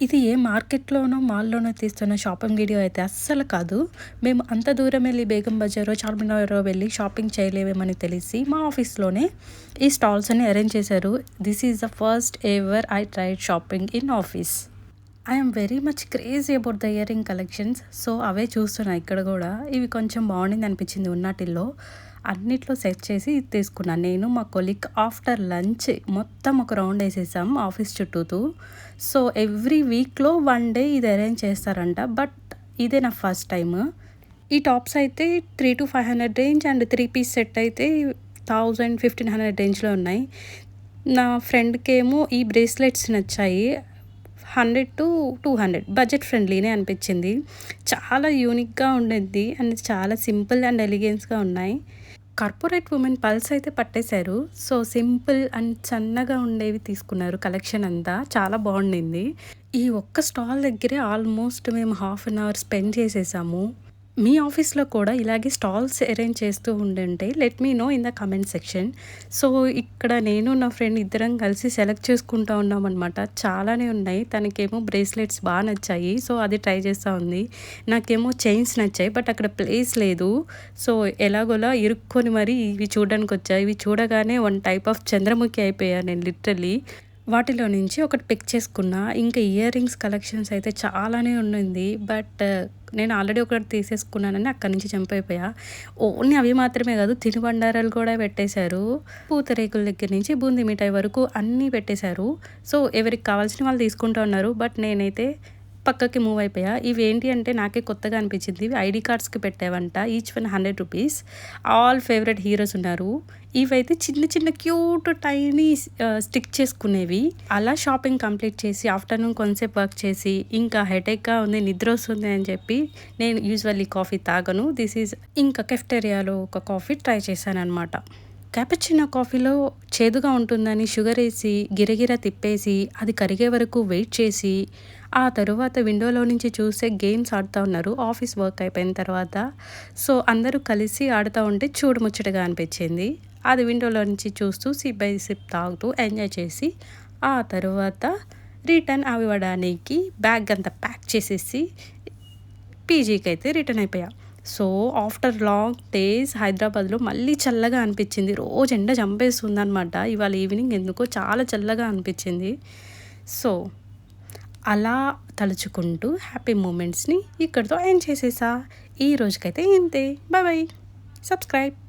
ఇది ఏ మార్కెట్‌లోనో, మాల్‌లోనో తీస్తున్న shopping video అయితే అస్సలు కాదు. మేము అంత దూరం వెళ్లి బేగం బజారో, చార్మినారో వెళ్లి షాపింగ్ చేయలేమని తెలిసి మా ఆఫీస్‌లోనే ఈ స్టాల్స్ అన్ని అరేంజ్ చేశారు. This is the first ever I tried shopping in office. I am very much crazy about the earring collections. So, అవే చూస్తున్నా ఇక్కడ గూడా. ఇవి కొంచెం బాగుండింది అనిపించింది ఉన్నాటిల్లో. అన్నిట్లో సెట్ చేసి ఇది తీసుకున్నాను. నేను మా కొలీగ్ ఆఫ్టర్ లంచ్ మొత్తం ఒక రౌండ్ వేసేసాం ఆఫీస్ చుట్టూతూ. సో, ఎవ్రీ వీక్‌లో 1 డే ఇది అరేంజ్ చేస్తారంట. బట్ ఇదే నా ఫస్ట్ టైమ్. ఈ టాప్స్ అయితే 300-500 రేంజ్ అండ్ 3 పీస్ సెట్ అయితే 1000-1500 రేంజ్‌లో ఉన్నాయి. నా ఫ్రెండ్‌కేమో ఈ బ్రేస్లెట్స్ నచ్చాయి. 100-200 బడ్జెట్ ఫ్రెండ్లీనే అనిపించింది. చాలా యూనిక్‌గా ఉండిద్ది అండ్ చాలా సింపుల్ అండ్ ఎలిగెన్స్‌గా ఉన్నాయి. కార్పొరేట్ ఉమెన్ పల్స్ అయితే పట్టేశారు. సో, సింపుల్ అండ్ సన్నగా ఉండేవి తీసుకున్నారు. కలెక్షన్ అంతా చాలా బాగుండింది. ఈ ఒక్క స్టాల్ దగ్గరే ఆల్మోస్ట్ మేము హాఫ్ అన్ అవర్ స్పెండ్ చేసేసాము. మీ ఆఫీస్‌లో కూడా ఇలాగే స్టాల్స్ అరేంజ్ చేస్తూ ఉండుంటే let me know in the comment section. So, ఇక్కడ నేను నా ఫ్రెండ్ ఇద్దరం కలిసి సెలెక్ట్ చేసుకుంటా ఉన్నామనమాట. చాలానే ఉన్నాయి. తనకేమో బ్రేస్లెట్స్ బాగా నచ్చాయి. సో, అది ట్రై చేస్తూ ఉంది. నాకేమో చైన్స్ నచ్చాయి. బట్ అక్కడ ప్లేస్ లేదు. సో, ఎలాగోలా ఇరుక్కొని మరి ఇవి చూడడానికి వచ్చా. ఇవి చూడగానే వన్ టైప్ ఆఫ్ చంద్రముఖి అయిపోయాను నేను లిటరల్లీ. వాటిలో నుంచి ఒకటి పిక్ చేసుకున్నా. ఇంకా ఇయర్ రింగ్స్ కలెక్షన్స్ అయితే చాలానే ఉండింది. బట్ నేను ఆల్రెడీ ఒకటి తీసేసుకున్నానని అక్కడి నుంచి జంప్ అయిపోయా. ఓన్లీ అవి మాత్రమే కాదు, తినుబండారాలు కూడా పెట్టేశారు. పూతరేకుల దగ్గర నుంచి బూందీ మిఠాయి వరకు అన్నీ పెట్టేశారు. సో, ఎవరికి కావాల్సిన వాళ్ళు తీసుకుంటూ ఉన్నారు. బట్ నేనైతే పక్కకి మూవ్ అయిపోయా. ఇవేంటి అంటే నాకే కొత్తగా అనిపించింది. ఇవి ఐడీ కార్డ్స్‌కి పెట్టేవంట. Each one ₹100. All favourite heroes ఉన్నారు. ఇవైతే చిన్న చిన్న క్యూట్ టైనీ స్టిక్ చేసుకునేవి. అలా షాపింగ్ కంప్లీట్ చేసి ఆఫ్టర్‌నూన్ కొంతసేపు వర్క్ చేసి ఇంకా హెడేక్‌గా ఉంది, నిద్ర వస్తుంది అని చెప్పి నేను యూజువల్లీ కాఫీ తాగను. దిస్ ఈజ్ ఇంకా కెఫ్టేరియాలో ఒక కాఫీ ట్రై చేశాననమాట. క్యాపుచినో కాఫీలో చేదుగా ఉంటుందని షుగర్ వేసి గిరగిర తిప్పేసి అది కరిగే వరకు వెయిట్ చేసి ఆ తరువాత విండోలో నుంచి చూసే గేమ్స్ ఆడుతూ ఉన్నారు ఆఫీస్ వర్క్ అయిపోయిన తర్వాత. సో, అందరూ కలిసి ఆడుతూ ఉంటే చూడముచ్చటగా అనిపించింది. అది విండోలో నుంచి చూస్తూ సిప్ బై సిప్ తాగుతూ ఎంజాయ్ చేసి ఆ తరువాత రిటర్న్ అవ్వడానికి బ్యాగ్ అంతా ప్యాక్ చేసేసి పీజీకి అయితే రిటర్న్ అయిపోయా. సో, ఆఫ్టర్ లాంగ్ డేస్ హైదరాబాద్లో మళ్ళీ చల్లగా అనిపించింది. రోజు ఎండ చంపేస్తుందనమాట. ఇవాళ ఈవినింగ్ ఎందుకో చాలా చల్లగా అనిపించింది. సో, అలా తలుచుకుంటూ హ్యాపీ మూమెంట్స్ని ఇక్కడితో ఎండ్ చేసేసా. ఈ రోజుకైతే ఇంతే. Bye bye. సబ్స్క్రైబ్.